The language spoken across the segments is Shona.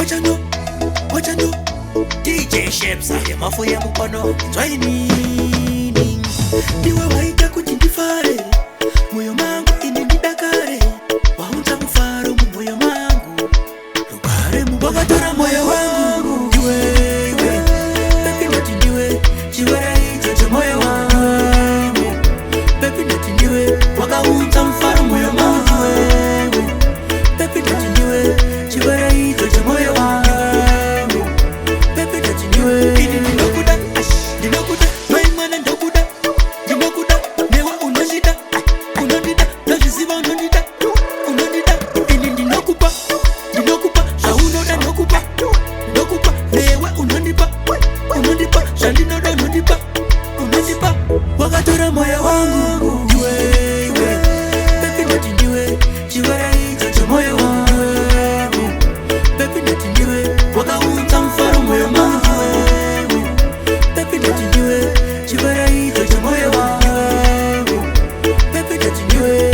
Wachano DJ Shapes aye mafu ya mukono Twaini Diwe waita kuchindifare Moyo mangu inindidakare Waunta mfaro moyo mangu Rukare mubogatora moyo wangu Diwe Pepi noti ndiwe Chiwara ito moyo wangu Pepi noti ndiwe Wakaunta mfaro moyo mangu Pepi noti ndiwe Chiwara ito moyo wangu Wakatora moyo wangu Diwe Pepi noti ndiwe Chiwara ito moyo wangu Pepi noti ndiwe Wakaunta mfaro moyo wangu Pepi noti ndiwe Chiwara ito moyo wangu Pepi noti ndiwe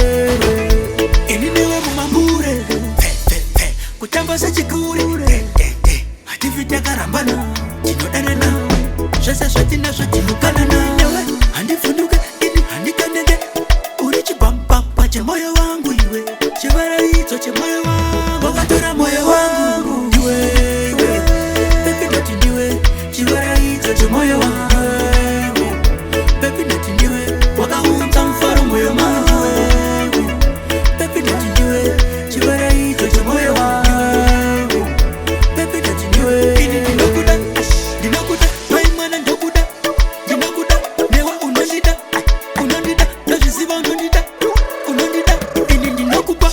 Ini niwe mumambure Kutamba sa chikuri Hativita karambana Chinodanana Shasa shatina shatinukana na Handifunuka ini handikanege Urichi bamba pache moyo wangu iwe Chiwara ito moyo wangu Wakatora moyo wangu Diwe Pepi noti ndiwe Chiwara ito moyo wangu Pepi noti ndiwe Wakaunta mfaro moyo wangu Pepi noti ndiwe Chiwara ito moyo wangu Pepi noti ndiwe Ini dinokuda Dinokuda Maimana ndokuda Dinokuda Newa unondida Unondida Nojiziba unondida Unondida Ini dinokupa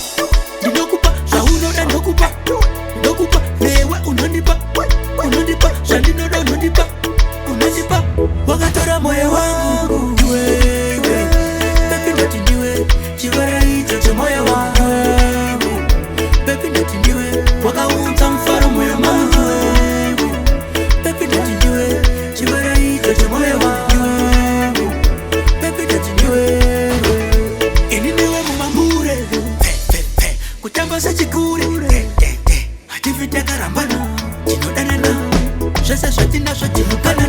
Dinokupa Shaunoda nokupa Nokupa Newa unondipa Unondipa Shandinoda unondipa Unondipa Wakatora moyo wangu Diwe Pepi noti ndiwe Chiwara ito moyo wangu Pepi noti ndiwe Wakaunta mfaro moyo wangu Pepi noti ndiwe Chiwara ito moyo wangu Pepi noti ndiwe Ini niwe mumambure Kutamba sa chikuri Hativita karambana Chinodanana Shasa shatina shatinukana